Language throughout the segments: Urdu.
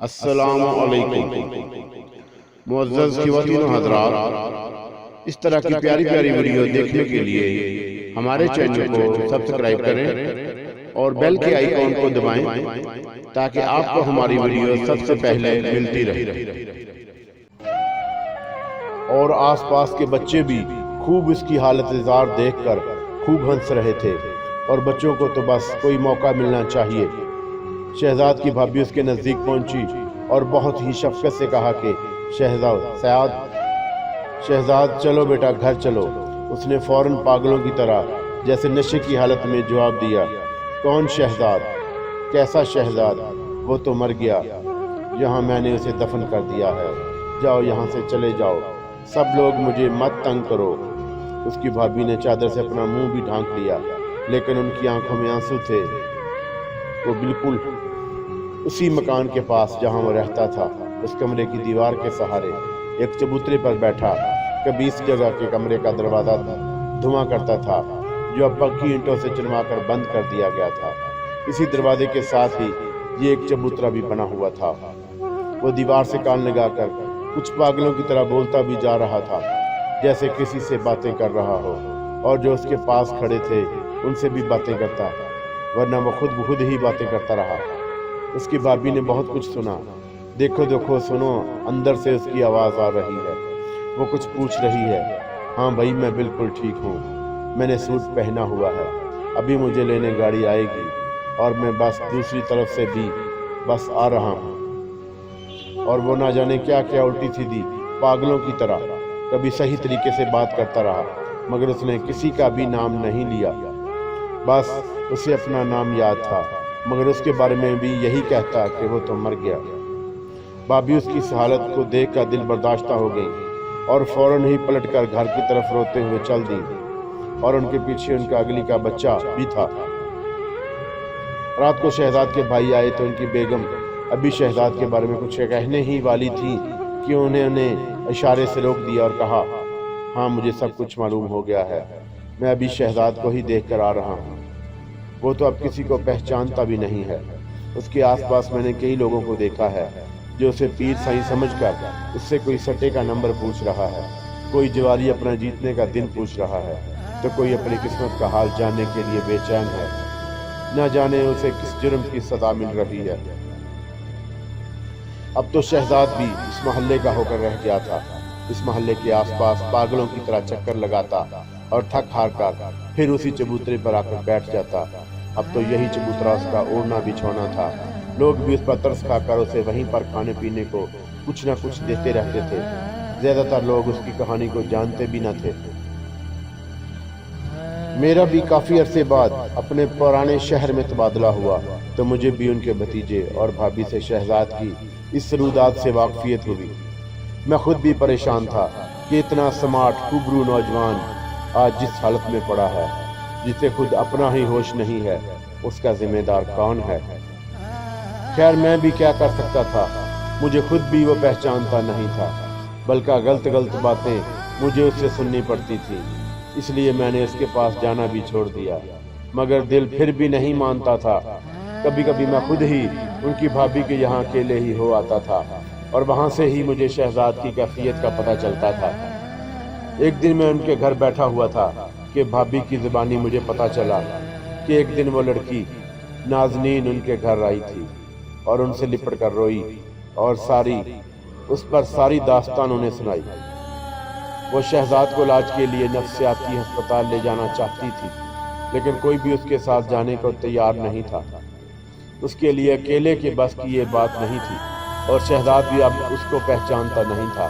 السلام علیکم معزز خواتین و حضرات، اس طرح کی پیاری پیاری ویڈیو دیکھنے کے لیے ہمارے چینل کو سبسکرائب کریں اور بیل کے آئیکن کو دبائیں تاکہ آپ کو ہماری ویڈیو سب سے پہلے ملتی رہے۔ اور آس پاس کے بچے بھی خوب اس کی حالت زار دیکھ کر خوب ہنس رہے تھے، اور بچوں کو تو بس کوئی موقع ملنا چاہیے۔ شہزاد کی بھابھی اس کے نزدیک پہنچی اور بہت ہی شفقت سے کہا کہ شہزاد چلو بیٹا گھر چلو۔ اس نے فوراً پاگلوں کی طرح جیسے نشے کی حالت میں جواب دیا، کون شہزاد؟ کیسا شہزاد؟ وہ تو مر گیا، یہاں میں نے اسے دفن کر دیا ہے، جاؤ یہاں سے چلے جاؤ، سب لوگ مجھے مت تنگ کرو۔ اس کی بھابھی نے چادر سے اپنا منہ بھی ڈھانک لیا، لیکن ان کی آنکھوں میں آنسو تھے۔ وہ بالکل اسی مکان کے پاس جہاں وہ رہتا تھا، اس کمرے کی دیوار کے سہارے ایک چبوترے پر بیٹھا، کبھی اس جگہ کے کمرے کا دروازہ دھواں کرتا تھا جو اب پکی اینٹوں سے چنوا کر بند کر دیا گیا تھا۔ اسی دروازے کے ساتھ ہی یہ ایک چبوترا بھی بنا ہوا تھا۔ وہ دیوار سے کان لگا کر کچھ پاگلوں کی طرح بولتا بھی جا رہا تھا، جیسے کسی سے باتیں کر رہا ہو، اور جو اس کے پاس کھڑے تھے ان سے بھی باتیں کرتا، ورنہ وہ خود ہی باتیں کرتا رہا۔ اس کی بھابھی نے بہت کچھ سنا۔ دیکھو دیکھو سنو، اندر سے اس کی آواز آ رہی ہے، وہ کچھ پوچھ رہی ہے۔ ہاں بھائی میں بالکل ٹھیک ہوں، میں نے سوٹ پہنا ہوا ہے، ابھی مجھے لینے گاڑی آئے گی، اور میں بس دوسری طرف سے بھی بس آ رہا ہوں۔ اور وہ نہ جانے کیا کیا الٹی سیدھی پاگلوں کی طرح کبھی صحیح طریقے سے بات کرتا رہا، مگر اس نے کسی کا بھی نام نہیں لیا۔ بس اسے اپنا نام یاد تھا، مگر اس کے بارے میں بھی یہی کہتا کہ وہ تو مر گیا۔ بھابھی اس کی اس حالت کو دیکھ کر دل برداشتہ ہو گئی، اور فوراً ہی پلٹ کر گھر کی طرف روتے ہوئے چل دی، اور ان کے پیچھے ان کا اگلی کا بچہ بھی تھا۔ رات کو شہزاد کے بھائی آئے تو ان کی بیگم ابھی شہزاد کے بارے میں کچھ کہنے ہی والی تھی کہ انہیں اشارے سے روک دیا اور کہا، ہاں مجھے سب کچھ معلوم ہو گیا ہے، میں ابھی شہزاد کو ہی دیکھ کر آ رہا ہوں۔ وہ تو اب کسی کو پہچانتا بھی نہیں ہے۔ اس کے آس پاس میں نے کئی لوگوں کو دیکھا ہے جو اسے پیر سائیں سمجھ کر اس سے کوئی سٹے کا نمبر پوچھ رہا ہے، کوئی جواری اپنا جیتنے کا دن پوچھ رہا ہے، تو کوئی اپنی قسمت کا حال جاننے کے لیے بے چین ہے، نہ جانے اسے کس جرم کی سزا مل رہی ہے۔ اب تو شہزاد بھی اس محلے کا ہو کر رہ گیا تھا، اس محلے کے آس پاس پاگلوں کی طرح چکر لگاتا اور تھک ہار کر پھر اسی چبوترے پر آ کر بیٹھ جاتا۔ اب تو یہی چبوترا اس کا اوڑھنا بچھونا تھا۔ لوگ بھی اس پر ترس کھا کر اسے وہیں پر کھانے پینے کو کچھ نہ کچھ دیتے رہتے تھے۔ زیادہ تر لوگ اس کی کہانی کو جانتے بھی نہ تھے۔ میرا بھی کافی عرصے بعد اپنے پرانے شہر میں تبادلہ ہوا تو مجھے بھی ان کے بھتیجے اور بھابھی سے شہزاد کی اس رودات سے واقفیت ہوئی۔ میں خود بھی پریشان تھا کہ اتنا سمارٹ خوبرو نوجوان آج جس حالت میں پڑا ہے، جسے خود اپنا ہی ہوش نہیں ہے، اس کا ذمہ دار کون ہے؟ خیر میں بھی کیا کر سکتا تھا، مجھے خود بھی وہ پہچانتا نہیں تھا، بلکہ غلط باتیں مجھے اس سے سننی پڑتی تھی۔ اس لیے میں نے اس کے پاس جانا بھی چھوڑ دیا، مگر دل پھر بھی نہیں مانتا تھا۔ کبھی کبھی میں خود ہی ان کی بھابھی کے یہاں اکیلے ہی ہو آتا تھا، اور وہاں سے ہی مجھے شہزاد کی کیفیت کا پتہ چلتا تھا۔ ایک دن میں ان کے گھر بیٹھا ہوا تھا کہ بھابھی کی زبانی مجھے پتہ چلا کہ ایک دن وہ لڑکی نازنین ان کے گھر آئی تھی اور ان سے لپٹ کر روئی، اور اس پر ساری داستان انہیں سنائی۔ وہ شہزاد کو علاج کے لیے نفسیاتی ہسپتال لے جانا چاہتی تھی، لیکن کوئی بھی اس کے ساتھ جانے کو تیار نہیں تھا۔ اس کے لیے اکیلے کے بس کی یہ بات نہیں تھی، اور شہزاد بھی اب اس کو پہچانتا نہیں تھا۔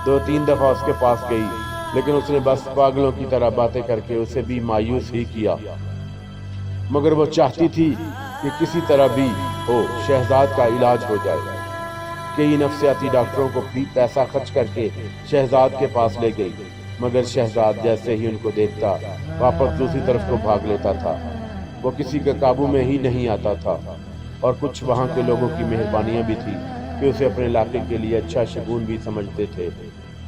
2-3 دفعہ اس کے پاس گئی، لیکن اس نے بس پاگلوں کی طرح باتیں کر کے اسے بھی مایوس ہی کیا۔ مگر وہ چاہتی تھی کہ کسی طرح بھی ہو شہزاد کا علاج ہو جائے۔ کئی نفسیاتی ڈاکٹروں کو بھی پیسہ خرچ کر کے شہزاد کے پاس لے گئی، مگر شہزاد جیسے ہی ان کو دیکھتا واپس دوسری طرف کو بھاگ لیتا تھا۔ وہ کسی کے قابو میں ہی نہیں آتا تھا، اور کچھ وہاں کے لوگوں کی مہربانیاں بھی تھی کہ اسے اپنے علاقے کے لیے اچھا شگون بھی سمجھتے تھے،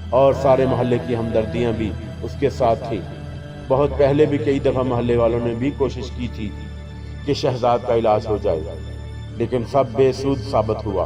اور سارے محلے کی ہمدردیاں بھی اس کے ساتھ تھیں۔ بہت پہلے بھی کئی دفعہ محلے والوں نے بھی کوشش کی تھی کہ شہزاد کا علاج ہو جائے، لیکن سب بے سود ثابت ہوا۔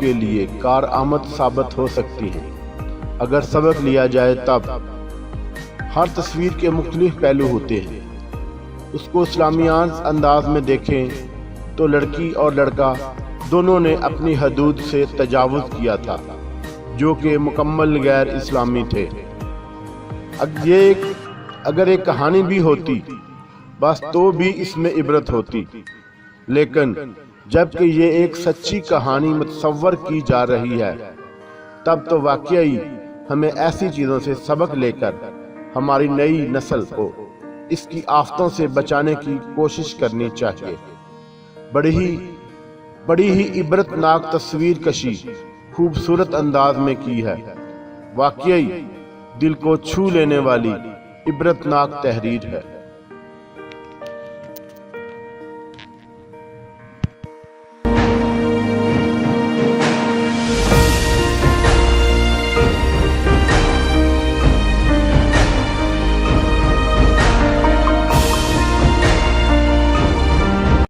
کے لیے کارآمد ثابت ہو سکتی ہیں اگر سبق لیا جائے تب۔ ہر تصویر کے مختلف پہلو ہوتے ہیں۔ اس کو اسلامیانہ انداز میں دیکھیں تو لڑکی اور لڑکا دونوں نے اپنی حدود سے تجاوز کیا تھا جو کہ مکمل غیر اسلامی تھے۔ اگر ایک کہانی بھی ہوتی بس تو بھی اس میں عبرت ہوتی، لیکن جب کہ یہ ایک سچی کہانی متصور کی جا رہی ہے تب تو واقعی ہمیں ایسی چیزوں سے سبق لے کر ہماری نئی نسل کو اس کی آفتوں سے بچانے کی کوشش کرنی چاہیے۔ بڑی ہی عبرتناک تصویر کشی خوبصورت انداز میں کی ہے، واقعی دل کو چھو لینے والی عبرتناک تحریر ہے۔